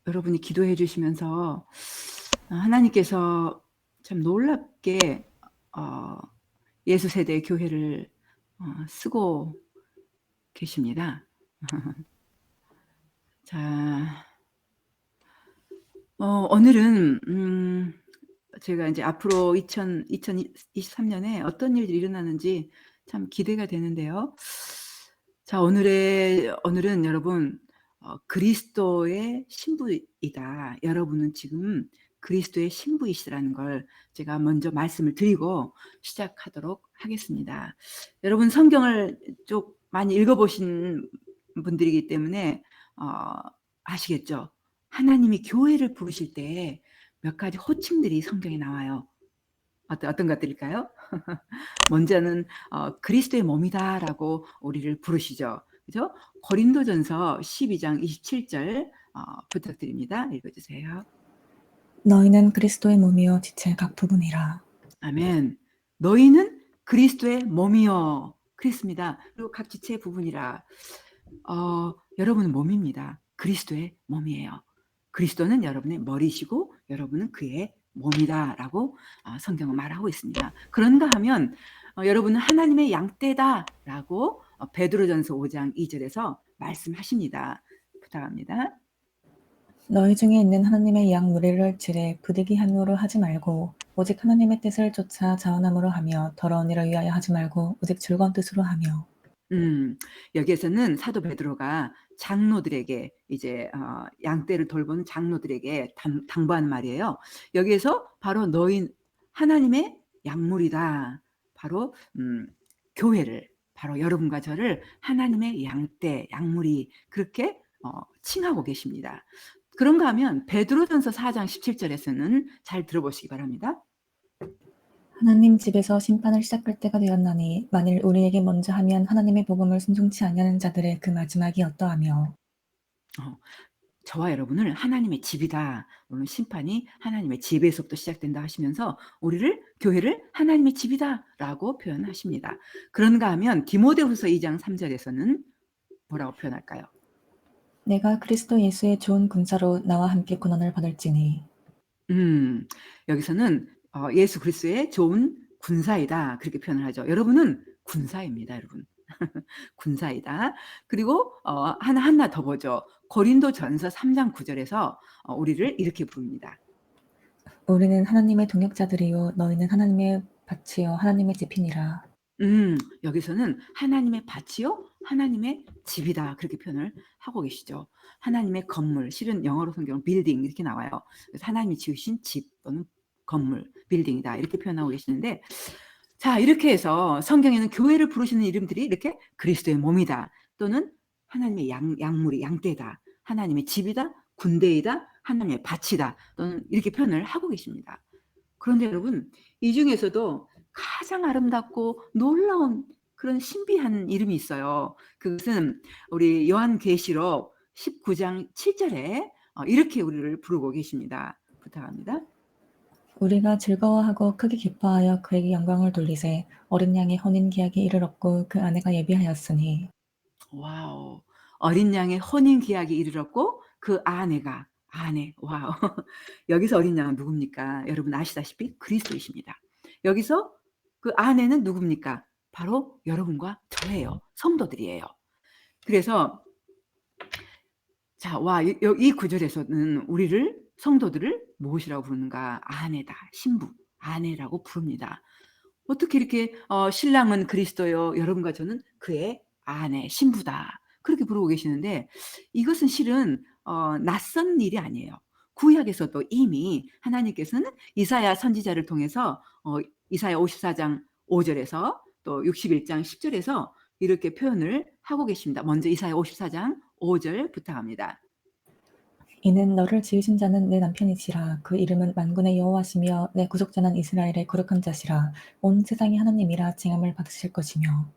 여러분이 기도해 주시면서 하나님께서 참 놀랍게 예수 세대의 교회를 쓰고 계십니다. 자, 오늘은 제가 이제 앞으로 2023년에 어떤 일들이 일어나는지 참 기대가 되는데요. 자, 오늘은 여러분 그리스도의 신부이다. 여러분은 지금 그리스도의 신부이시라는 걸 제가 먼저 말씀을 드리고 시작하도록 하겠습니다. 여러분 성경을 좀 많이 읽어보신 분들이기 때문에 아시겠죠? 하나님이 교회를 부르실 때 몇 가지 호칭들이 성경에 나와요. 어떤 것들일까요? 먼저는 그리스도의 몸이다라고 우리를 부르시죠. 그죠? 고린도전서 12장 27절 부탁드립니다. 읽어주세요. 너희는 그리스도의 몸이요 지체의 각 부분이라. 아멘. 너희는 그리스도의 몸이요. 그렇습니다. 그리고 각 지체의 부분이라. 여러분은 몸입니다. 그리스도의 몸이에요. 그리스도는 여러분의 머리시고 여러분은 그의 몸이다라고 성경은 말하고 있습니다. 그런가 하면 여러분은 하나님의 양떼다라고 베드로전서 5장 2절에서 말씀하십니다. 부탁합니다. 너희 중에 있는 하나님의 양 무리를 지레 부득이함으로 하지 말고 오직 하나님의 뜻을 쫓아 자원함으로 하며 더러운 일을 위하여 하지 말고 오직 즐거운 뜻으로 하며. 여기에서는 사도 베드로가 장로들에게 이제 양떼를 돌보는 장로들에게 당부하는 말이에요. 여기에서 바로 너희 하나님의 양물이다. 바로 교회를 바로 여러분과 저를 하나님의 양떼, 양물이 그렇게 칭하고 계십니다. 그런가 하면 베드로전서 4장 17절에서는 잘 들어보시기 바랍니다. 하나님 집에서 심판을 시작할 때가 되었나니 만일 우리에게 먼저 하면 하나님의 복음을 순종치 아니하는 자들의 그 마지막이 어떠하며. 저와 여러분을 하나님의 집이다. 오늘 심판이 하나님의 집에서부터 시작된다 하시면서 우리를 교회를 하나님의 집이다라고 표현하십니다. 그런가 하면 디모데후서 2장 3절에서는 뭐라고 표현할까요? 내가 그리스도 예수의 좋은 군사로 나와 함께 고난을 받을지니. 여기서는 예수 그리스도의 좋은 군사이다 그렇게 표현을 하죠. 여러분은 군사입니다, 여러분. 군사이다. 그리고 하나 더 보죠. 고린도전서 3장 9절에서 우리를 이렇게 부릅니다. 우리는 하나님의 동역자들이요 너희는 하나님의 밭이요 하나님의 집이니라. 여기서는 하나님의 밭이요 하나님의 집이다 그렇게 표현을 하고 계시죠. 하나님의 건물, 실은 영어로 성경은 빌딩 이렇게 나와요. 그래서 하나님이 지으신 집 또는 건물, 빌딩이다 이렇게 표현하고 계시는데, 자, 이렇게 해서 성경에는 교회를 부르시는 이름들이 이렇게 그리스도의 몸이다, 또는 하나님의 양물이 양떼다, 하나님의 집이다, 군대이다, 하나님의 밭이다, 또는 이렇게 표현을 하고 계십니다. 그런데 여러분, 이 중에서도 가장 아름답고 놀라운 그런 신비한 이름이 있어요. 그것은 우리 요한계시록 19장 7절에 이렇게 우리를 부르고 계십니다. 부탁합니다. 우리가 즐거워하고 크게 기뻐하여 그에게 영광을 돌리세 어린 양의 혼인 계약이 이르렀고 그 아내가 예비하였으니. 와우. 어린 양의 혼인 계약이 이르렀고 그 아내. 와우. 여기서 어린 양은 누굽니까? 여러분 아시다시피 그리스도이십니다. 여기서 그 아내는 누굽니까? 바로 여러분과 저예요. 성도들이에요. 그래서 자, 이 구절에서는 우리를 성도들을 무엇이라고 부르는가? 아내다, 신부, 아내라고 부릅니다. 어떻게 이렇게 신랑은 그리스도요, 여러분과 저는 그의 아내, 신부다 그렇게 부르고 계시는데, 이것은 실은 낯선 일이 아니에요. 구약에서도 이미 하나님께서는 이사야 선지자를 통해서 이사야 54장 5절에서 또 61장 10절에서 이렇게 표현을 하고 계십니다. 먼저 이사야 54장 5절 부탁합니다. 이는 너를 지으신 자는 내 남편이시라. 그 이름은 만군의 여호와시며 내 구속자는 이스라엘의 거룩한 자시라. 온 세상의 하나님이라 칭함을 받으실 것이며.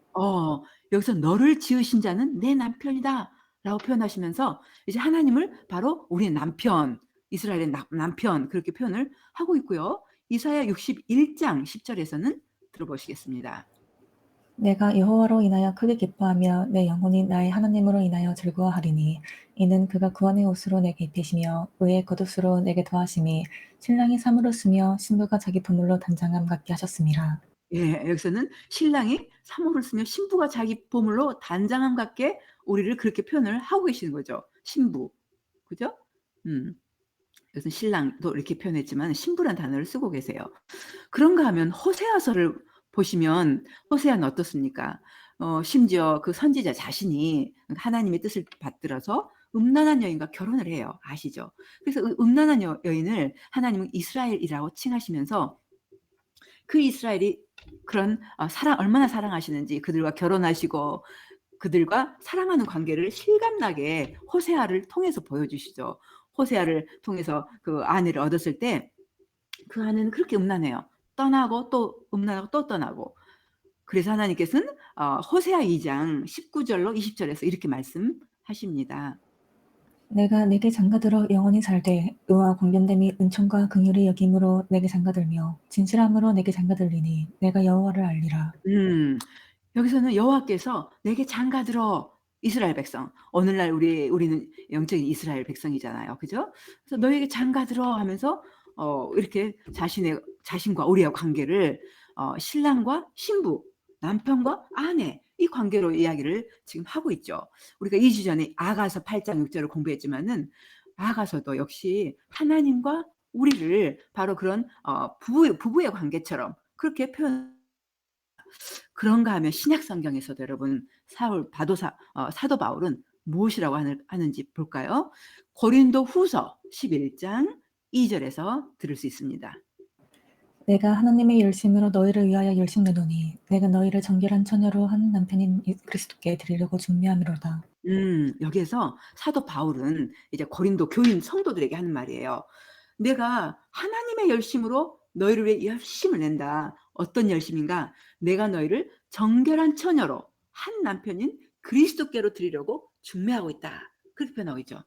여기서 너를 지으신 자는 내 남편이다 라고 표현하시면서 이제 하나님을 바로 우리의 남편, 이스라엘의 남편 그렇게 표현을 하고 있고요. 이사야 61장 10절에서는 들어보시겠습니다. 내가 여호와로 인하여 크게 기뻐하며 내 영혼이 나의 하나님으로 인하여 즐거워하리니 이는 그가 구원의 옷으로 내게 입히시며 의의 겉옷으로 내게 더하심이 신랑이 사물을 쓰며 신부가 자기 보물로 단장함 같게 하셨음이라. 예. 여기서는 신랑이 사모를 쓰며 신부가 자기 보물로 단장함 같게 우리를 그렇게 표현을 하고 계시는 거죠. 신부. 그죠? 음. 그래서 신랑도 이렇게 표현했지만 신부란 단어를 쓰고 계세요. 그런가 하면 호세아서를 보시면 호세아는 어떻습니까? 심지어 그 선지자 자신이 하나님의 뜻을 받들어서 음란한 여인과 결혼을 해요. 아시죠? 그래서 음란한 여인을 하나님은 이스라엘이라고 칭하시면서 그 이스라엘이 그런 얼마나 사랑하시는지 그들과 결혼하시고 그들과 사랑하는 관계를 실감나게 호세아를 통해서 보여주시죠. 호세아를 통해서 그 아내를 얻었을 때 그 아내는 그렇게 음란해요. 떠나고 또 음란하고 또 떠나고. 그래서 하나님께서는 호세아 2장 19절로 20절에서 이렇게 말씀하십니다. 내가 내게 장가들어 영원히 살되 의와 공변됨이 은총과 긍휼이 여김으로 내게 장가들며 진실함으로 내게 장가들리니 내가 여호와를 알리라. 음. 여기서는 여호와께서 내게 장가들어 이스라엘 백성. 오늘날 우리는 영적인 이스라엘 백성이잖아요. 그죠? 그래서 너에게 장가들어 하면서 이렇게 자신과 우리의 관계를 신랑과 신부, 남편과 아내 이 관계로 이야기를 지금 하고 있죠. 우리가 2주 전에 아가서 8장 6절을 공부했지만은 아가서도 역시 하나님과 우리를 바로 그런 부부의 관계처럼 그렇게 그런가 하면 신약 성경에서도 여러분 사도 바울은 무엇이라고 하는지 볼까요? 고린도 후서 11장 2절에서 들을 수 있습니다. 내가 하나님의 열심으로 너희를 위하여 열심내노니 내가 너희를 정결한 처녀로 한 남편인 그리스도께 드리려고 준비함이로다. 여기에서 사도 바울은 이제 고린도 교인 성도들에게 하는 말이에요. 내가 하나님의 열심으로 너희를 위해 열심을 낸다. 어떤 열심인가? 내가 너희를 정결한 처녀로 한 남편인 그리스도께로 드리려고 준비하고 있다. 그렇게 표현하고 있죠.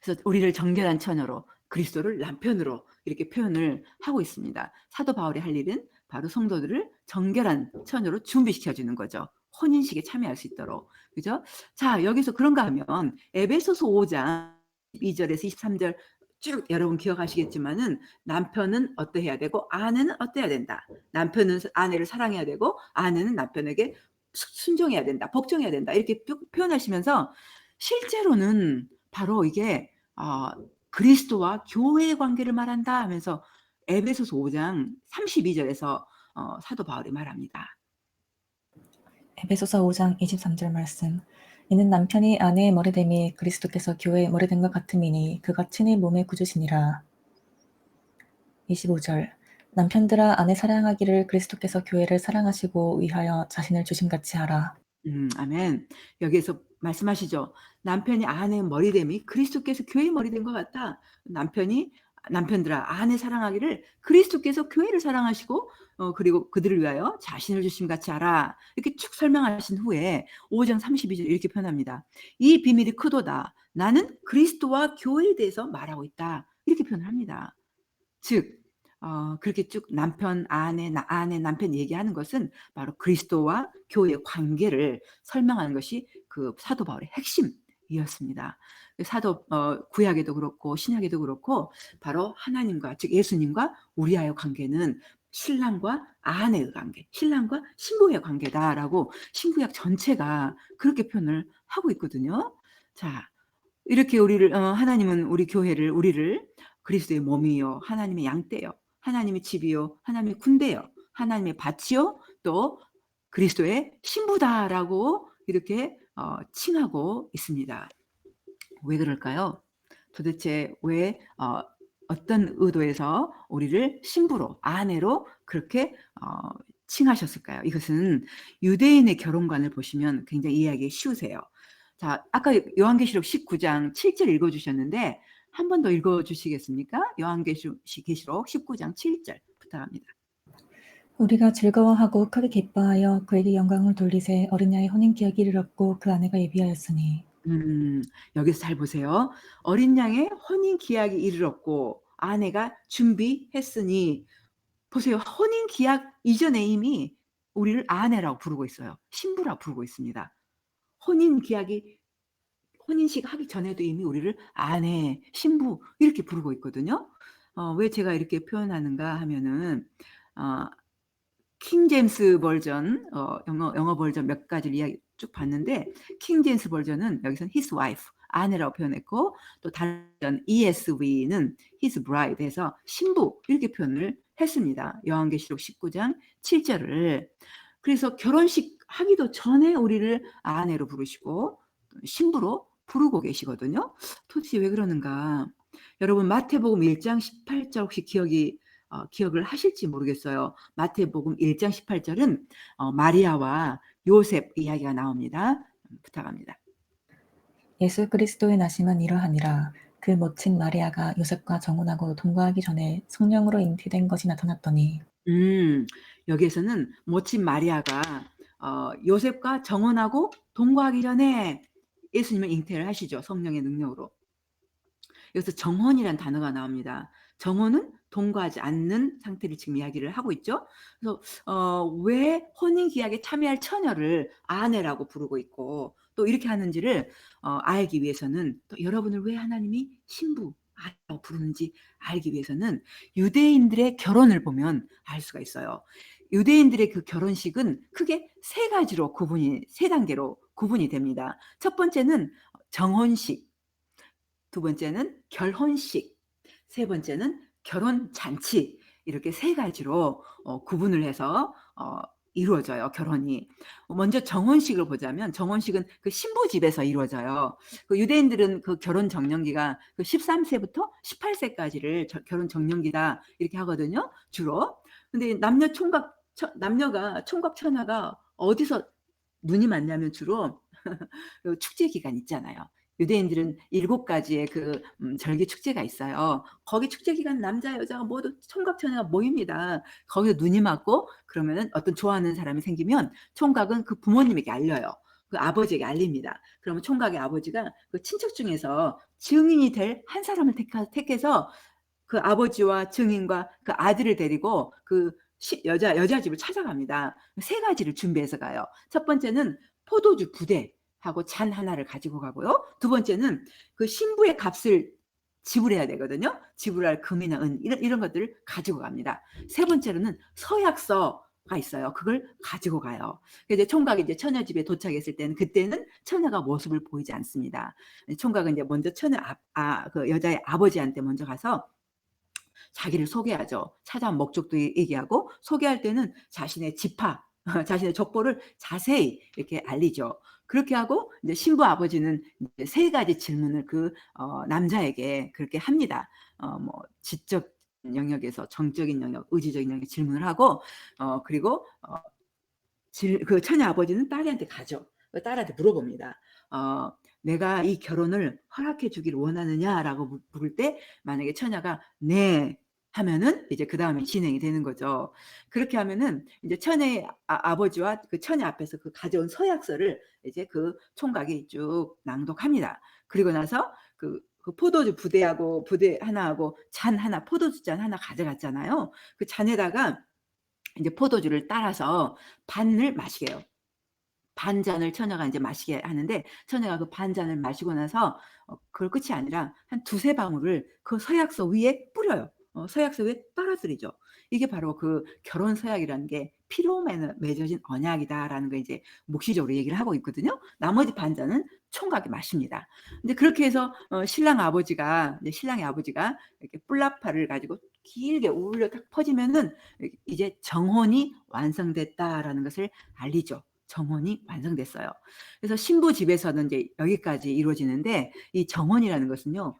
그래서 우리를 정결한 처녀로 그리스도를 남편으로 이렇게 표현을 하고 있습니다. 사도 바울이 할 일은 바로 성도들을 정결한 처녀로 준비시켜 주는 거죠. 혼인식에 참여할 수 있도록. 그죠? 자, 여기서 그런가 하면 에베소서 5장 2절에서 23절 쭉 여러분 기억하시겠지만은 남편은 어떠해야 되고 아내는 어떠해야 된다. 남편은 아내를 사랑해야 되고 아내는 남편에게 순종해야 된다. 복종해야 된다. 이렇게 표현하시면서 실제로는 바로 이게 그리스도와 교회의 관계를 말한다 하면서 에베소서 5장 32절에서 사도 바울이 말합니다. 에베소서 5장 23절 말씀. 이는 남편이 아내의 머리됨이 그리스도께서 교회의 머리됨과 같음이니 그가 친히 몸의 구주시니라. 25절. 남편들아 아내 사랑하기를 그리스도께서 교회를 사랑하시고 위하여 자신을 주심같이 하라. 아멘. 여기에서 말씀하시죠. 남편이 아내의 머리됨이 그리스도께서 교회의 머리된 것 같다. 남편들아 아내 사랑하기를 그리스도께서 교회를 사랑하시고 그리고 그들을 위하여 자신을 주심같이 하라. 이렇게 쭉 설명하신 후에 5장 32절 이렇게 표현합니다. 이 비밀이 크도다. 나는 그리스도와 교회에 대해서 말하고 있다. 이렇게 표현을 합니다. 즉 그렇게 쭉 아내, 남편 얘기하는 것은 바로 그리스도와 교회의 관계를 설명하는 것이 그 사도 바울의 핵심이었습니다. 구약에도 그렇고 신약에도 그렇고 바로 하나님과 즉 예수님과 우리와의 관계는 신랑과 아내의 관계, 신랑과 신부의 관계다라고 신구약 전체가 그렇게 표현을 하고 있거든요. 자, 이렇게 하나님은 우리를 그리스도의 몸이요, 하나님의 양떼요, 하나님의 집이요, 하나님의 군대요, 하나님의 밭이요, 또 그리스도의 신부다라고 이렇게 칭하고 있습니다. 왜 그럴까요? 도대체 왜 어떤 의도에서 우리를 신부로, 아내로 그렇게 칭하셨을까요? 이것은 유대인의 결혼관을 보시면 굉장히 이해하기 쉬우세요. 자, 아까 요한계시록 19장 7절 읽어주셨는데 한 번 더 읽어주시겠습니까? 요한계시록 19장 7절 부탁합니다. 우리가 즐거워하고 크게 기뻐하여 그에게 영광을 돌리세 어린 양의 혼인 기약이 이르렀고 그 아내가 예비하였으니. 여기서 잘 보세요. 어린 양의 혼인 기약이 이르렀고 아내가 준비했으니 보세요. 혼인 기약 이전에 이미 우리를 아내라고 부르고 있어요. 신부라고 부르고 있습니다. 혼인식 하기 전에도 이미 우리를 아내, 신부 이렇게 부르고 있거든요. 왜 제가 이렇게 표현하는가 하면은 킹 제임스 버전, 영어 버전 몇 가지를 이야기 쭉 봤는데, 킹 제임스 버전은 여기서는 his wife, 아내라고 표현했고, 또 다른 ESV는 his bride 해서 신부 이렇게 표현을 했습니다. 요한계시록 19장 7절을. 그래서 결혼식 하기도 전에 우리를 아내로 부르시고 신부로 부르고 계시거든요. 도대체 왜 그러는가? 여러분 마태복음 1장 18절 혹시 기억을 하실지 모르겠어요. 마태복음 1장 18절은 마리아와 요셉 이야기가 나옵니다. 부탁합니다. 예수 그리스도의 나심은 이러하니라. 그 모친 마리아가 요셉과 정혼하고 동거하기 전에 성령으로 잉태된 것이 나타났더니 여기에서는 모친 마리아가 요셉과 정혼하고 동거하기 전에 예수님을 잉태를 하시죠. 성령의 능력으로. 여기서 정혼이란 단어가 나옵니다. 정혼은 동거하지 않는 상태를 지금 이야기를 하고 있죠. 그래서 왜 혼인기약에 참여할 처녀를 아내라고 부르고 있고 또 이렇게 하는지를 알기 위해서는, 또 여러분을 왜 하나님이 신부, 아내라고 부르는지 알기 위해서는 유대인들의 결혼을 보면 알 수가 있어요. 유대인들의 그 결혼식은 크게 세 단계로 구분이 됩니다. 첫 번째는 정혼식, 두 번째는 결혼식, 세 번째는 결혼잔치, 이렇게 세 가지로 구분을 해서 이루어져요, 결혼이. 먼저 정혼식을 보자면 정혼식은 그 신부 집에서 이루어져요. 그 유대인들은 그 결혼 정년기가 그 13세부터 18세까지를 결혼 정년기다 이렇게 하거든요, 주로. 근데 남녀가 총각 처녀가 어디서 눈이 맞냐면 주로 그 축제 기간 있잖아요. 유대인들은 7가지의 그 절기 축제가 있어요. 거기 축제 기간 남자 여자가 모두 총각 처녀가 모입니다. 거기서 눈이 맞고 그러면은 어떤 좋아하는 사람이 생기면 총각은 그 부모님에게 알려요. 그 아버지에게 알립니다. 그러면 총각의 아버지가 그 친척 중에서 증인이 될 한 사람을 택해서 그 아버지와 증인과 그 아들을 데리고 그 여자 집을 찾아갑니다. 세 가지를 준비해서 가요. 첫 번째는 포도주 부대하고 잔 하나를 가지고 가고요. 두 번째는 그 신부의 값을 지불해야 되거든요. 지불할 금이나 은 이런 것들을 가지고 갑니다. 세 번째로는 서약서가 있어요. 그걸 가지고 가요. 이제 총각이 이제 처녀 집에 도착했을 때는, 그때는 처녀가 모습을 보이지 않습니다. 총각은 이제 먼저 그 여자의 아버지한테 먼저 가서 자기를 소개하죠. 찾아온 목적도 얘기하고, 소개할 때는 자신의 지파, 자신의 족보를 자세히 이렇게 알리죠. 그렇게 하고 이제 신부 아버지는 이제 세 가지 질문을 그 남자에게 그렇게 합니다. 뭐 지적 영역에서 정적인 영역, 의지적인 영역 질문을 하고, 그리고 그 처녀 아버지는 딸한테 가죠. 딸한테 물어봅니다. 내가 이 결혼을 허락해 주기를 원하느냐라고 물을 때, 만약에 처녀가 네 하면은 이제 그 다음에 진행이 되는 거죠. 그렇게 하면은 이제 처녀의 아버지와 그 처녀 앞에서 그 가져온 서약서를 이제 그 총각이 쭉 낭독합니다. 그리고 나서 그 포도주 부대 하나하고 잔 하나, 포도주 잔 하나 가져갔잖아요. 그 잔에다가 이제 포도주를 따라서 반을 마시게 해요. 반잔을 처녀가 이제 마시게 하는데, 처녀가 그 반잔을 마시고 나서 그걸 끝이 아니라 한 두세 방울을 그 서약서 위에 뿌려요. 서약서 위에 떨어뜨리죠. 이게 바로 그 결혼 서약이라는 게 피로 맺어진 언약이다라는 거 이제 묵시적으로 얘기를 하고 있거든요. 나머지 반잔은 총각이 마십니다. 근데 그렇게 해서 신랑의 아버지가 이렇게 뿔라파를 가지고 길게 울려 딱 퍼지면은 이제 정혼이 완성됐다라는 것을 알리죠. 정혼이 완성됐어요. 그래서 신부 집에서는 이제 여기까지 이루어지는데, 이 정혼이라는 것은요,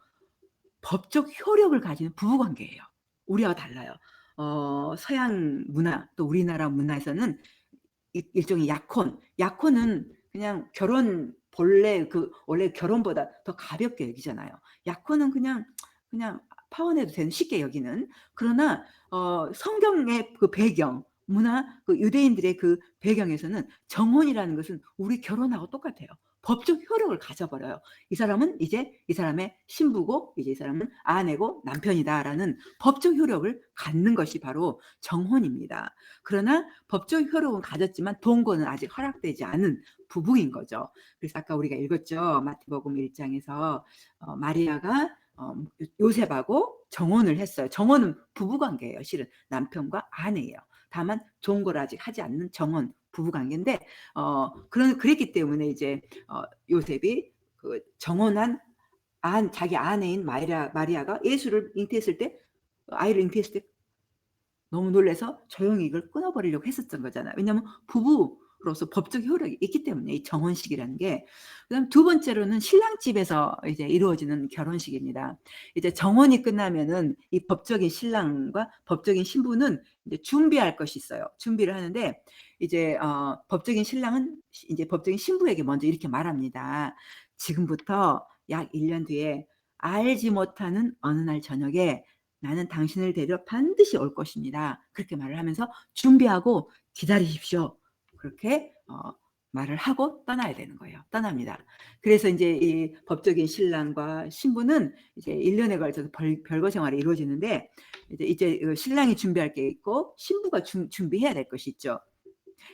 법적 효력을 가지는 부부관계예요. 우리와 달라요. 서양 문화, 또 우리나라 문화에서는 일종의 약혼은 그냥 원래 결혼보다 더 가볍게 여기잖아요. 약혼은 그냥 파혼해도 되는, 쉽게 여기는. 그러나 성경의 그 배경, 문화, 그 유대인들의 그 배경에서는 정혼이라는 것은 우리 결혼하고 똑같아요. 법적 효력을 가져버려요. 이 사람은 이제 이 사람의 신부고 이제 이 사람은 아내고 남편이다라는 법적 효력을 갖는 것이 바로 정혼입니다. 그러나 법적 효력은 가졌지만 동거는 아직 허락되지 않은 부부인 거죠. 그래서 아까 우리가 읽었죠. 마태복음 1장에서 마리아가 요셉하고 정혼을 했어요. 정혼은 부부관계예요. 실은 남편과 아내예요. 다만 동거를 아직 하지 않는 정혼 부부관계인데 그랬기 때문에 이제 요셉이 그 정혼한 자기 아내인 마리아가 예수를 잉태했을 때 아이를 잉태했을 때 너무 놀라서 조용히 이걸 끊어버리려고 했었던 거잖아요. 왜냐하면 부부로서 법적 효력이 있기 때문에 이 정혼식이라는 게. 그다음 두 번째로는 신랑 집에서 이제 이루어지는 결혼식입니다. 이제 정혼이 끝나면은 이 법적인 신랑과 법적인 신부는 이제 준비할 것이 있어요. 준비를 하는데 이제 법적인 신랑은 이제 법적인 신부에게 먼저 이렇게 말합니다. 지금부터 약 1년 뒤에 알지 못하는 어느 날 저녁에 나는 당신을 데려 반드시 올 것입니다. 그렇게 말을 하면서 준비하고 기다리십시오. 그렇게 말을 하고 떠나야 되는 거예요. 떠납니다. 그래서 이제 이 법적인 신랑과 신부는 이제 1년에 걸쳐서 별거 생활이 이루어지는데 이제 신랑이 준비할 게 있고 신부가 준비해야 될 것이 있죠.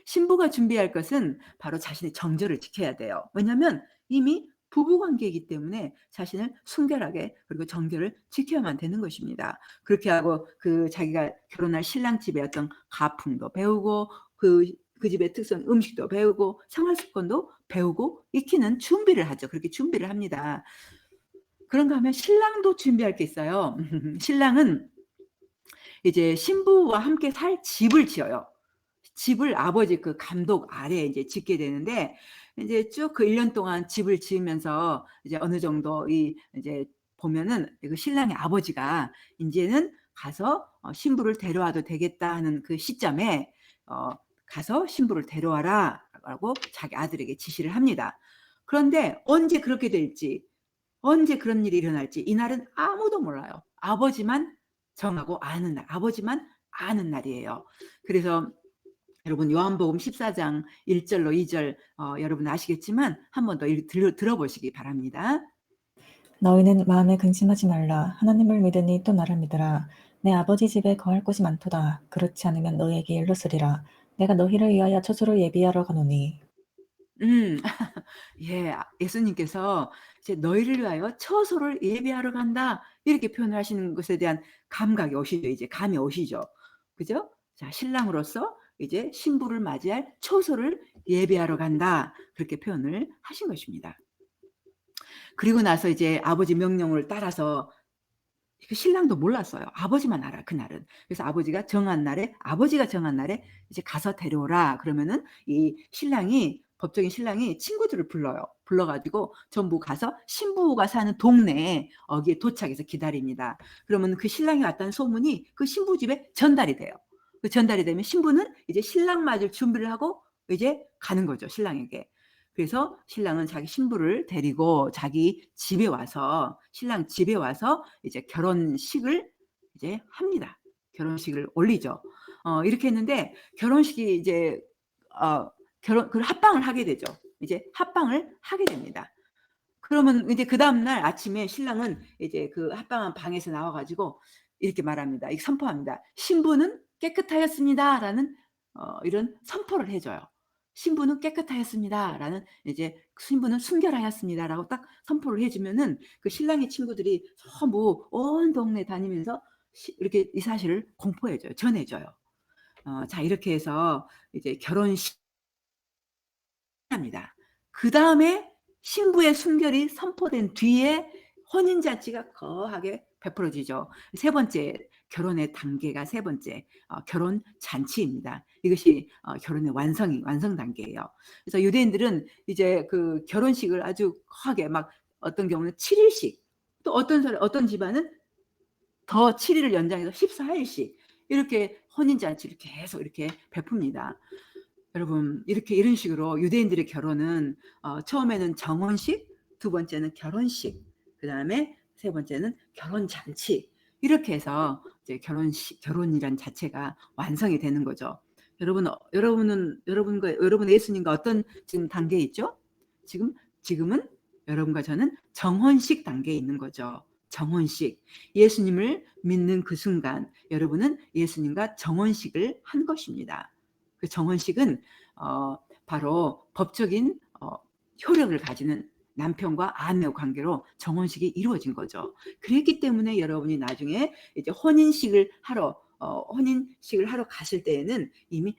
신부가 준비할 것은 바로 자신의 정절을 지켜야 돼요. 왜냐하면 이미 부부관계이기 때문에 자신을 순결하게 그리고 정결을 지켜야만 되는 것입니다. 그렇게 하고 자기가 결혼할 신랑 집의 어떤 가풍도 배우고 그 집의 특성 음식도 배우고 생활 습관도 배우고 익히는 준비를 하죠. 그렇게 준비를 합니다. 그런가 하면 신랑도 준비할 게 있어요. 신랑은 이제 신부와 함께 살 집을 지어요. 집을 아버지 그 감독 아래에 이제 짓게 되는데 이제 쭉 그 1년 동안 집을 지으면서 이제 어느 정도 이제 보면은 그 신랑의 아버지가 이제는 가서 신부를 데려와도 되겠다 하는 그 시점에 가서 신부를 데려와라라고 자기 아들에게 지시를 합니다. 그런데 언제 그렇게 될지 언제 그런 일이 일어날지 이날은 아무도 몰라요. 아버지만 정하고 아는 날, 아버지만 아는 날이에요. 그래서 여러분 요한복음 14장 1절로 2절 여러분 아시겠지만 한 번 더 들어보시기 바랍니다. 너희는 마음에 근심하지 말라. 하나님을 믿으니 또 나를 믿으라. 내 아버지 집에 거할 곳이 많도다. 그렇지 않으면 너희에게 일러 쓰리라. 내가 너희를 위하여 처소를 예비하러 가노니. 음, 예, 예수님께서 이제 너희를 위하여 처소를 예비하러 간다 이렇게 표현을 하시는 것에 대한 감각이 오시죠. 이제 감이 오시죠. 그죠? 자, 신랑으로서 이제 신부를 맞이할 처소를 예비하러 간다 그렇게 표현을 하신 것입니다. 그리고 나서 이제 아버지 명령을 따라서 그 신랑도 몰랐어요. 아버지만 알아 그날은. 그래서 아버지가 정한 날에 이제 가서 데려오라 그러면은 이 신랑이 법적인 신랑이 친구들을 불러요. 불러가지고 전부 가서 신부가 사는 동네에 거기에 도착해서 기다립니다. 그러면 그 신랑이 왔다는 소문이 그 신부 집에 전달이 돼요. 그 전달이 되면 신부는 이제 신랑 맞을 준비를 하고 이제 가는 거죠. 신랑에게. 그래서 신랑은 자기 신부를 데리고 자기 집에 와서 신랑 집에 와서 이제 결혼식을 이제 합니다. 결혼식을 올리죠. 이렇게 했는데 결혼식이 이제 그 합방을 하게 되죠. 이제 합방을 하게 됩니다. 그러면 이제 그 다음날 아침에 신랑은 이제 그 합방한 방에서 나와가지고 이렇게 말합니다. 이렇게 선포합니다. 신부는 깨끗하였습니다라는 이런 선포를 해줘요. 신부는 깨끗하였습니다라는 이제 신부는 순결하였습니다라고 딱 선포를 해주면은 그 신랑의 친구들이 전부 온 동네 다니면서 이렇게 이 사실을 공포해줘요. 전해줘요. 자 이렇게 해서 이제 결혼식 합니다. 그 다음에 신부의 순결이 선포된 뒤에 혼인잔치가 거하게 베풀어지죠. 세 번째 결혼의 단계가 세 번째 결혼 잔치입니다. 이것이 결혼의 완성 단계예요. 그래서 유대인들은 이제 그 결혼식을 아주 거하게 막 어떤 경우는 7일씩 또 어떤 집안은 더 7일을 연장해서 14일씩 이렇게 혼인잔치를 계속 이렇게 베풉니다. 여러분 이런 식으로 유대인들의 결혼은 처음에는 정혼식, 두 번째는 결혼식, 그 다음에 세 번째는 결혼잔치 이렇게 해서 이제 결혼이란 자체가 완성이 되는 거죠. 여러분은 여러분의 예수님과 어떤 지금 단계에 있죠? 지금 지금은 여러분과 저는 정혼식 단계에 있는 거죠. 정혼식. 예수님을 믿는 그 순간 여러분은 예수님과 정혼식을 한 것입니다. 그 정혼식은 바로 법적인 효력을 가지는 남편과 아내의 관계로 정혼식이 이루어진 거죠. 그랬기 때문에 여러분이 나중에 이제 혼인식을 하러 갔을 때에는 이미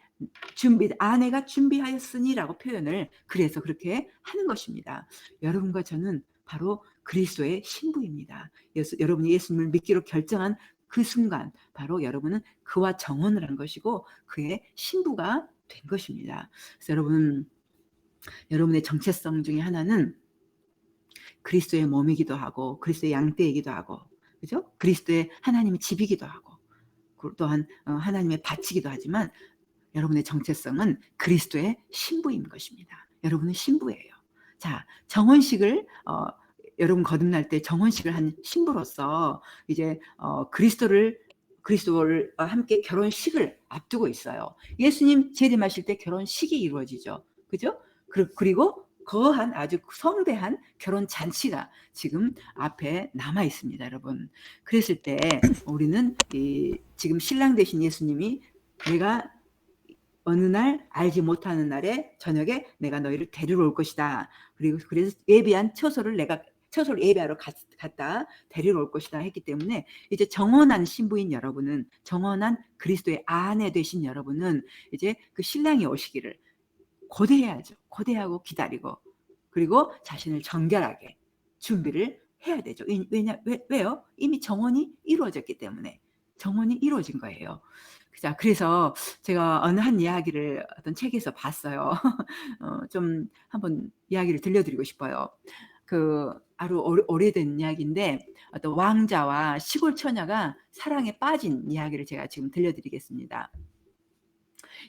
아내가 준비하였으니라고 표현을 그래서 그렇게 하는 것입니다. 여러분과 저는 바로 그리스도의 신부입니다. 여러분이 예수님을 믿기로 결정한 그 순간 바로 여러분은 그와 정혼을 한 것이고 그의 신부가 된 것입니다. 그래서 여러분의 정체성 중에 하나는 그리스도의 몸이기도 하고 그리스도의 양떼이기도 하고 그죠? 그리스도의 하나님의 집이기도 하고 또한 하나님의 밭이기도 하지만 여러분의 정체성은 그리스도의 신부인 것입니다. 여러분은 신부예요. 자, 정혼식을 여러분 거듭날 때 정혼식을 한 신부로서 이제 그리스도와 함께 결혼식을 앞두고 있어요. 예수님 재림하실 때 결혼식이 이루어지죠. 그죠? 그리고 거한 아주 성대한 결혼 잔치가 지금 앞에 남아 있습니다, 여러분. 그랬을 때 우리는 지금 신랑 되신 예수님이 내가 어느 날 알지 못하는 날에 저녁에 내가 너희를 데리러 올 것이다. 그래서 예비한 처소를 예배하러 갔다 데리러 올 것이다 했기 때문에 이제 정혼한 신부인 여러분은 정혼한 그리스도의 아내 되신 여러분은 이제 그 신랑이 오시기를 고대해야죠. 고대하고 기다리고 그리고 자신을 정결하게 준비를 해야 되죠. 왜요? 이미 정혼이 이루어졌기 때문에 정혼이 이루어진 거예요. 자, 그래서 제가 어느 한 이야기를 어떤 책에서 봤어요. 좀 한번 이야기를 들려드리고 싶어요. 아주 오래된 이야기인데 어떤 왕자와 시골 처녀가 사랑에 빠진 이야기를 제가 지금 들려드리겠습니다.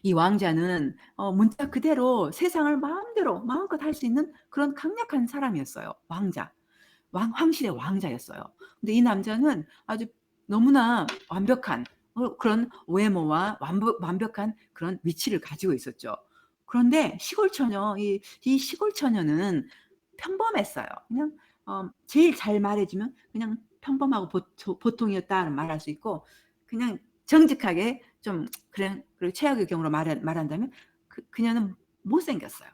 이 왕자는 문자 그대로 세상을 마음껏 할 수 있는 그런 강력한 사람이었어요. 황실의 왕자였어요. 근데 이 남자는 아주 너무나 완벽한 그런 외모와 완벽한 그런 위치를 가지고 있었죠. 그런데 이 시골 처녀는 평범했어요. 그냥 제일 잘 말해주면 그냥 평범하고 보통이었다는 말할 수 있고 그냥 정직하게 좀 그리고 최악의 경우로 말한다면 그녀는 못생겼어요.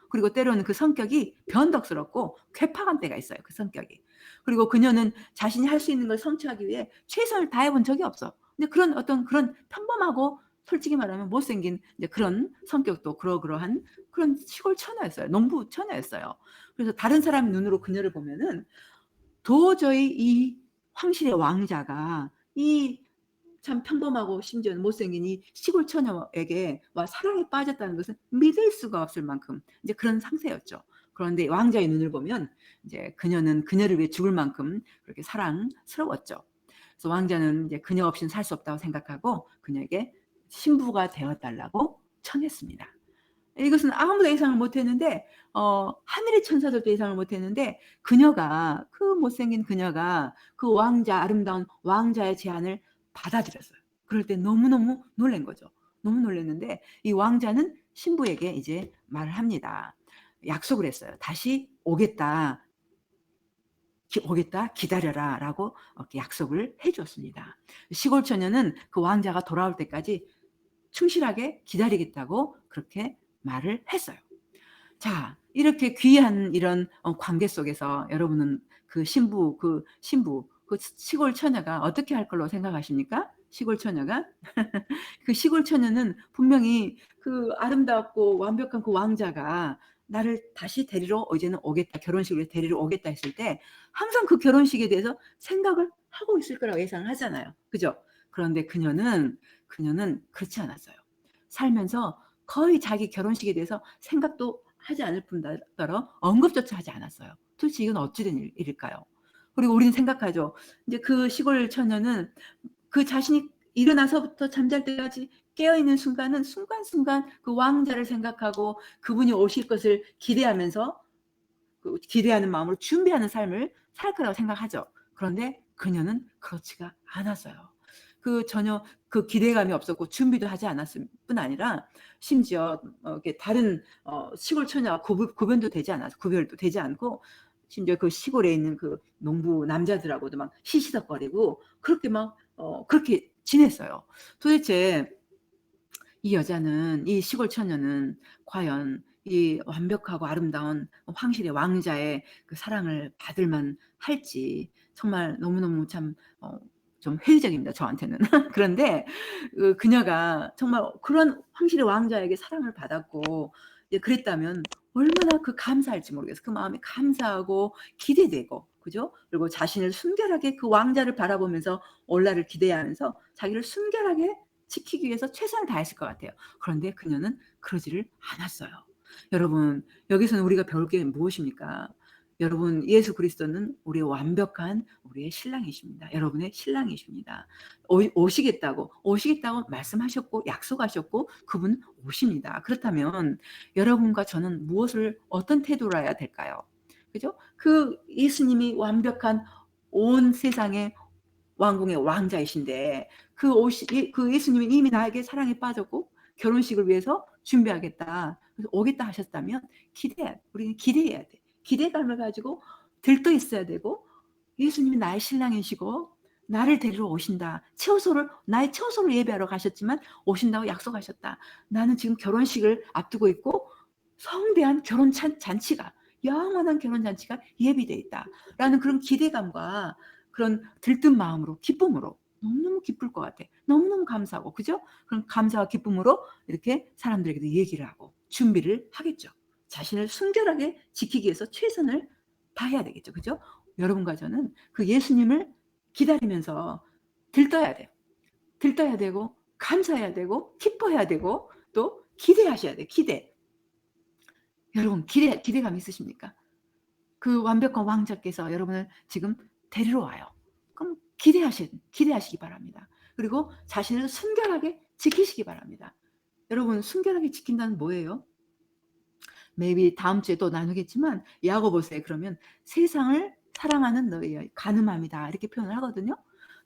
그리고 때로는 그 성격이 변덕스럽고 괴팍한 때가 있어요. 그 성격이. 그리고 그녀는 자신이 할 수 있는 걸 성취하기 위해 최선을 다해본 적이 없어. 근데 그런 평범하고 솔직히 말하면 못생긴 이제 그런 성격도 그러한 그런 시골 처녀였어요. 농부 처녀였어요. 그래서 다른 사람 눈으로 그녀를 보면은 도저히 이 황실의 왕자가 이 참 평범하고 심지어는 못생긴 이 시골 처녀에게 사랑에 빠졌다는 것은 믿을 수가 없을 만큼 이제 그런 상태였죠. 그런데 왕자의 눈을 보면 이제 그녀는 그녀를 위해 죽을 만큼 그렇게 사랑스러웠죠. 그래서 왕자는 이제 그녀 없이는 살 수 없다고 생각하고 그녀에게 신부가 되어달라고 청했습니다. 이것은 아무도 예상을 못했는데 하늘의 천사들도 예상을 못했는데 그 못생긴 그녀가 그 아름다운 왕자의 제안을 받아들였어요. 그럴 때 너무너무 놀란 거죠. 너무 놀랐는데 이 왕자는 신부에게 이제 말을 합니다. 약속을 했어요. 다시 오겠다 기다려라 라고 약속을 해줬습니다. 시골 처녀는 그 왕자가 돌아올 때까지 충실하게 기다리겠다고 그렇게 말을 했어요. 자, 이렇게 귀한 이런 관계 속에서 여러분은 그 시골 처녀가 어떻게 할 걸로 생각하십니까? 시골 처녀가? 그 시골 처녀는 분명히 그 아름답고 완벽한 그 왕자가 나를 다시 이제는 오겠다, 결혼식을 데리러 오겠다 했을 때 항상 그 결혼식에 대해서 생각을 하고 있을 거라고 예상을 하잖아요. 그죠? 그런데 그녀는 그렇지 않았어요. 살면서 거의 자기 결혼식에 대해서 생각도 하지 않을 뿐더러 언급조차 하지 않았어요. 도대체 이건 어찌된 일일까요? 그리고 우리는 생각하죠. 이제 그 시골 처녀는 그 자신이 일어나서부터 잠잘 때까지 깨어있는 순간은 순간순간 그 왕자를 생각하고 그분이 오실 것을 기대하면서 기대하는 마음으로 준비하는 삶을 살 거라고 생각하죠. 그런데 그녀는 그렇지가 않았어요. 전혀 그 기대감이 없었고 준비도 하지 않았을 뿐 아니라 심지어 이렇게 다른 시골 처녀와 구별도 되지 않아서 구별도 되지 않고 심지어 그 시골에 있는 그 농부 남자들하고도 막 시시덕거리고 그렇게 막 그렇게 지냈어요. 도대체 이 여자는, 이 시골 처녀는 과연 이 완벽하고 아름다운 황실의 왕자의 그 사랑을 받을 만할지 정말 너무너무 참 좀 회의적입니다, 저한테는. 그런데 그녀가 정말 그런 황실의 왕자에게 사랑을 받았고 이제 그랬다면 얼마나 그 감사할지 모르겠어요. 그 마음이 감사하고 기대되고, 그죠? 그리고 자신을 순결하게 그 왕자를 바라보면서 올라를 기대하면서 자기를 순결하게 지키기 위해서 최선을 다했을 것 같아요. 그런데 그녀는 그러지를 않았어요. 여러분, 여기서는 우리가 배울 게 무엇입니까? 여러분, 예수 그리스도는 우리의 완벽한 우리의 신랑이십니다. 여러분의 신랑이십니다. 오시겠다고 말씀하셨고 약속하셨고 그분 오십니다. 그렇다면 여러분과 저는 어떤 태도로 해야 될까요? 그죠? 그 예수님이 완벽한 온 세상의 왕궁의 왕자이신데 그 예수님이 이미 나에게 사랑에 빠졌고 결혼식을 위해서 준비하겠다, 그래서 오겠다 하셨다면 우리는 기대해야 돼. 기대감을 가지고 들떠 있어야 되고, 예수님이 나의 신랑이시고 나를 데리러 오신다. 나의 처소를 예배하러 가셨지만 오신다고 약속하셨다. 나는 지금 결혼식을 앞두고 있고 성대한 잔치가, 영원한 결혼 잔치가 예비되어 있다. 라는 그런 기대감과 그런 들뜬 마음으로, 기쁨으로, 너무너무 기쁠 것 같아. 너무너무 감사하고, 그죠? 그런 감사와 기쁨으로 이렇게 사람들에게도 얘기를 하고 준비를 하겠죠. 자신을 순결하게 지키기 위해서 최선을 다해야 되겠죠. 그죠? 여러분과 저는 그 예수님을 기다리면서 들떠야 돼요. 들떠야 되고, 감사해야 되고, 기뻐해야 되고, 또 기대하셔야 돼요. 여러분, 기대감 있으십니까? 그 완벽한 왕자께서 여러분을 지금 데리러 와요. 그럼 기대하시기 바랍니다. 그리고 자신을 순결하게 지키시기 바랍니다. 여러분, 순결하게 지킨다는 뭐예요? maybe 다음 주에 또 나누겠지만 야고보서에 그러면 세상을 사랑하는 너희의 간음함이다 이렇게 표현을 하거든요.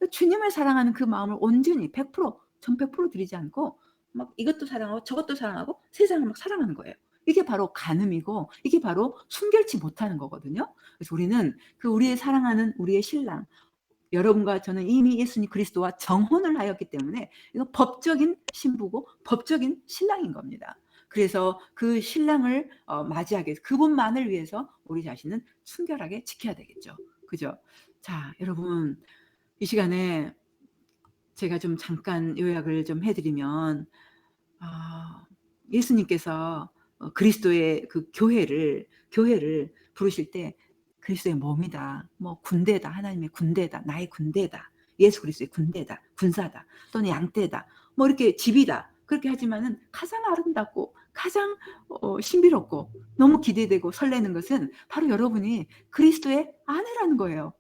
주님을 사랑하는 그 마음을 온전히 100% 전 100% 드리지 않고 막 이것도 사랑하고 저것도 사랑하고 세상을 막 사랑하는 거예요. 이게 바로 간음이고 이게 바로 순결치 못하는 거거든요. 그래서 우리는 우리의 사랑하는 우리의 신랑, 여러분과 저는 이미 예수님 그리스도와 정혼을 하였기 때문에 이거 법적인 신부고 법적인 신랑인 겁니다. 그래서 그 신랑을 맞이하기 위해서 그분만을 위해서 우리 자신은 순결하게 지켜야 되겠죠. 그죠? 자, 여러분, 이 시간에 제가 좀 잠깐 요약을 좀 해드리면 예수님께서 그리스도의 그 교회를 부르실 때 그리스도의 몸이다, 뭐 군대다, 하나님의 군대다, 나의 군대다, 예수 그리스도의 군대다, 군사다, 또는 양떼다, 뭐 이렇게 집이다, 그렇게 하지만은 가장 아름답고 가장 신비롭고 너무 기대되고 설레는 것은 바로 여러분이 그리스도의 아내라는 거예요.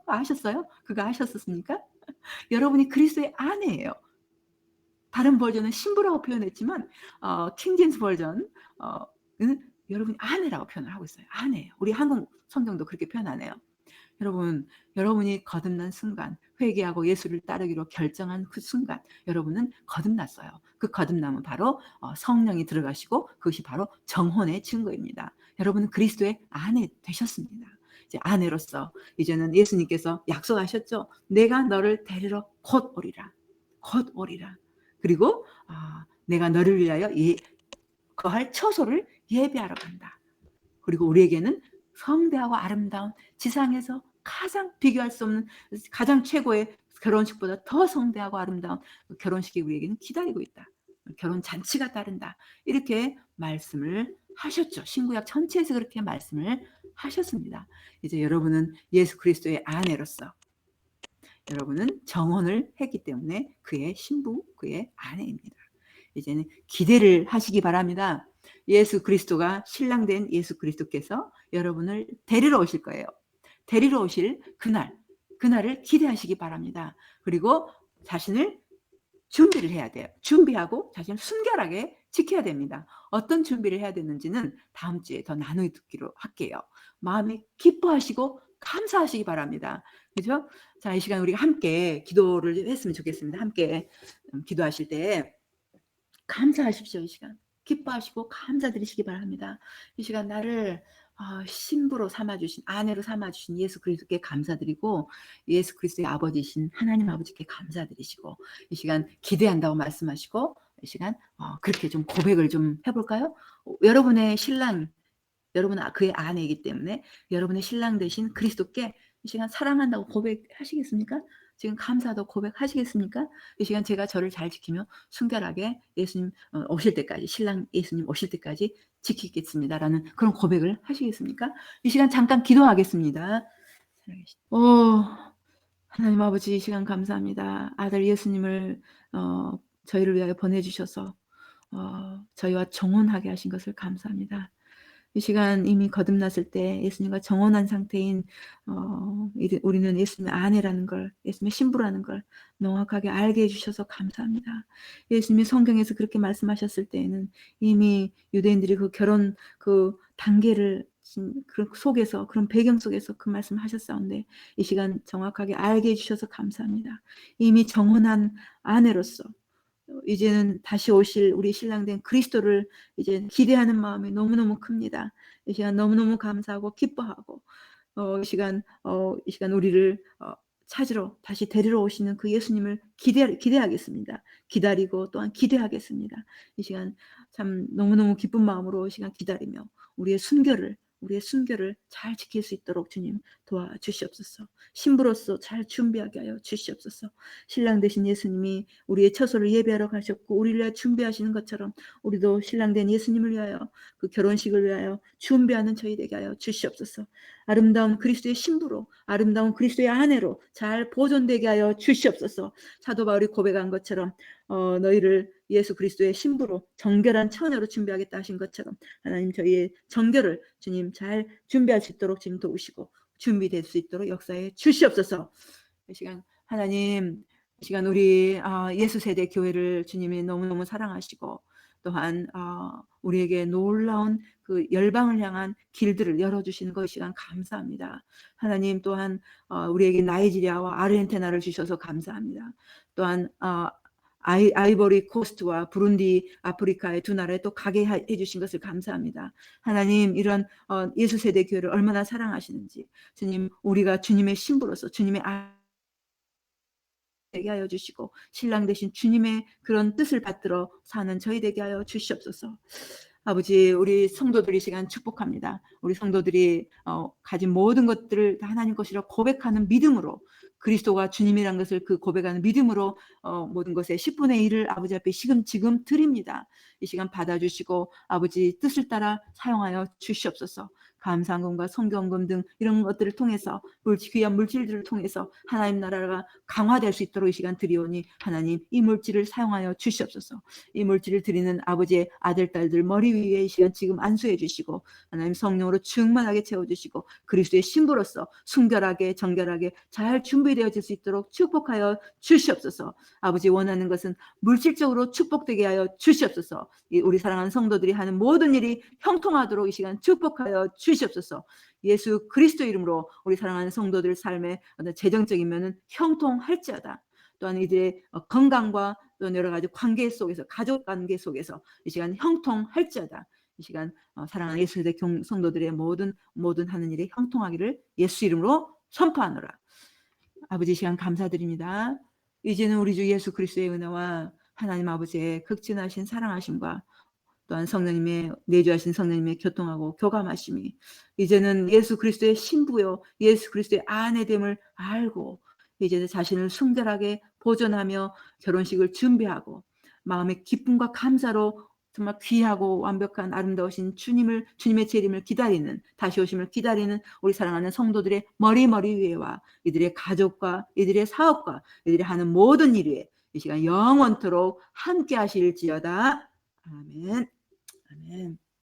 아셨어요? 그거 아셨습니까? 여러분이 그리스도의 아내예요. 다른 버전은 신부라고 표현했지만 킹제임스 버전은 여러분이 아내라고 표현을 하고 있어요. 아내예요. 우리 한국 성경도 그렇게 표현하네요. 여러분이 거듭난 순간, 회개하고 예수를 따르기로 결정한 그 순간 여러분은 거듭났어요. 그 거듭남은 바로 성령이 들어가시고 그것이 바로 정혼의 증거입니다. 여러분은 그리스도의 아내 되셨습니다. 이제 아내로서 이제는 예수님께서 약속하셨죠. 내가 너를 데리러 곧 오리라. 곧 오리라. 그리고 내가 너를 위하여 거할 처소를 예비하러 간다. 그리고 우리에게는 성대하고 아름다운 지상에서 가장 비교할 수 없는 가장 최고의 결혼식보다 더 성대하고 아름다운 결혼식이 우리에게는 기다리고 있다. 결혼 잔치가 따른다. 이렇게 말씀을 하셨죠. 신구약 전체에서 그렇게 말씀을 하셨습니다. 이제 여러분은 예수 그리스도의 아내로서 여러분은 정혼을 했기 때문에 그의 신부, 그의 아내입니다. 이제는 기대를 하시기 바랍니다. 예수 그리스도가 신랑된 예수 그리스도께서 여러분을 데리러 오실 거예요. 데리러 오실 그날을 기대하시기 바랍니다. 그리고 자신을 준비를 해야 돼요. 준비하고 자신을 순결하게 지켜야 됩니다. 어떤 준비를 해야 되는지는 다음 주에 더 나누어 듣기로 할게요. 마음이 기뻐하시고 감사하시기 바랍니다. 그죠? 자, 이 시간 우리가 함께 기도를 했으면 좋겠습니다. 함께 기도하실 때 감사하십시오. 이 시간 기뻐하시고 감사드리시기 바랍니다. 이 시간 나를 신부로 삼아주신, 아내로 삼아주신 예수 그리스도께 감사드리고, 예수 그리스도의 아버지신 하나님 아버지께 감사드리시고, 이 시간 기대한다고 말씀하시고, 이 시간 그렇게 좀 고백을 좀 해볼까요? 여러분의 신랑, 여러분 그의 아내이기 때문에 여러분의 신랑 되신 그리스도께 이 시간 사랑한다고 고백하시겠습니까? 지금 감사도 고백하시겠습니까? 이 시간 제가 저를 잘 지키며 순결하게 예수님 오실 때까지, 신랑 예수님 오실 때까지 지키겠습니다라는 그런 고백을 하시겠습니까? 이 시간 잠깐 기도하겠습니다. 하나님 아버지, 이 시간 감사합니다. 아들 예수님을 저희를 위하여 보내주셔서 저희와 정혼하게 하신 것을 감사합니다. 이 시간 이미 거듭났을 때 예수님과 정혼한 상태인 우리는 예수님의 아내라는 걸, 예수님의 신부라는 걸 명확하게 알게 해주셔서 감사합니다. 예수님이 성경에서 그렇게 말씀하셨을 때에는 이미 유대인들이 그 결혼 그 단계를 그 속에서, 그런 배경 속에서 그 말씀을 하셨사온데, 이 시간 정확하게 알게 해주셔서 감사합니다. 이미 정혼한 아내로서 이제는 다시 오실 우리 신랑 된 그리스도를 이제 기대하는 마음이 너무너무 큽니다. 이 시간 너무너무 감사하고 기뻐하고, 이 시간 우리를 찾으러 다시 데리러 오시는 그 예수님을 기대하겠습니다. 기다리고 또한 기대하겠습니다. 이 시간 참 너무너무 기쁜 마음으로 이 시간 기다리며 우리의 순결을 잘 지킬 수 있도록 주님 도와주시옵소서. 신부로서 잘 준비하게 하여 주시옵소서. 신랑 되신 예수님이 우리의 처소를 예배하러 가셨고 우리를 위하여 준비하시는 것처럼 우리도 신랑 된 예수님을 위하여, 그 결혼식을 위하여 준비하는 저희 되게 하여 주시옵소서. 아름다운 그리스도의 신부로, 아름다운 그리스도의 아내로 잘 보존되게 하여 주시옵소서. 사도 바울이 고백한 것처럼 너희를 예수 그리스도의 신부로 정결한 처녀로 준비하겠다 하신 것처럼 하나님 저희의 정결을 주님 잘 준비할 수 있도록 주님 도우시고 준비될 수 있도록 역사해 주시옵소서. 이 시간 하나님, 이 시간 우리 예수 세대 교회를 주님이 너무너무 사랑하시고 또한 우리에게 놀라운 그 열방을 향한 길들을 열어주시는 것, 이 시간 감사합니다. 하나님 또한 우리에게 나이지리아와 아르헨티나를 주셔서 감사합니다. 또한 아이보리 코스트와 부룬디, 아프리카의 두 나라에 또 가게 해주신 것을 감사합니다. 하나님, 이런 예수 세대 교회를 얼마나 사랑하시는지 주님, 우리가 주님의 신부로서 주님의 되게 하여 주시고 신랑 되신 주님의 그런 뜻을 받들어 사는 저희 되게 하여 주시옵소서. 아버지, 우리 성도들이 시간 축복합니다. 우리 성도들이 가진 모든 것들을 다 하나님 것이라 고백하는 믿음으로, 그리스도가 주님이란 것을 그 고백하는 믿음으로 모든 것의 10분의 1을 아버지 앞에 지금 드립니다. 이 시간 받아주시고 아버지 뜻을 따라 사용하여 주시옵소서. 감사금과 성경금 등 이런 것들을 통해서, 귀한 물질들을 통해서 하나님 나라가 강화될 수 있도록 이 시간 드리오니 하나님 이 물질을 사용하여 주시옵소서. 이 물질을 드리는 아버지의 아들 딸들 머리 위에 이 시간 지금 안수해 주시고 하나님 성령으로 충만하게 채워주시고 그리스도의 신부로서 순결하게 정결하게 잘 준비되어질 수 있도록 축복하여 주시옵소서. 아버지 원하는 것은 물질적으로 축복되게 하여 주시옵소서. 우리 사랑하는 성도들이 하는 모든 일이 형통하도록 이 시간 축복하여 주시옵소서. 예수 그리스도 이름으로 우리 사랑하는 성도들 삶의 재정적인 면은 형통할지어다. 또한 이들의 건강과 또 여러 가지 관계 속에서, 가족 관계 속에서 이 시간 형통할지어다. 이 시간 사랑하는 예수 세대 성도들의 모든 하는 일이 형통하기를 예수 이름으로 선포하노라. 아버지, 시간 감사드립니다. 이제는 우리 주 예수 그리스도의 은혜와 하나님 아버지의 극진하신 사랑하심과 또한 성령님의 내주하신 성령님의 교통하고 교감하심이 이제는 예수 그리스도의 신부요 예수 그리스도의 아내됨을 알고 이제는 자신을 순결하게 보존하며 결혼식을 준비하고 마음의 기쁨과 감사로 정말 귀하고 완벽한 아름다우신 주님의 재림을 기다리는, 다시 오심을 기다리는 우리 사랑하는 성도들의 머리 위에와 이들의 가족과 이들의 사업과 이들이 하는 모든 일 위에 이 시간 영원토록 함께 하실지어다. 아멘. 아멘.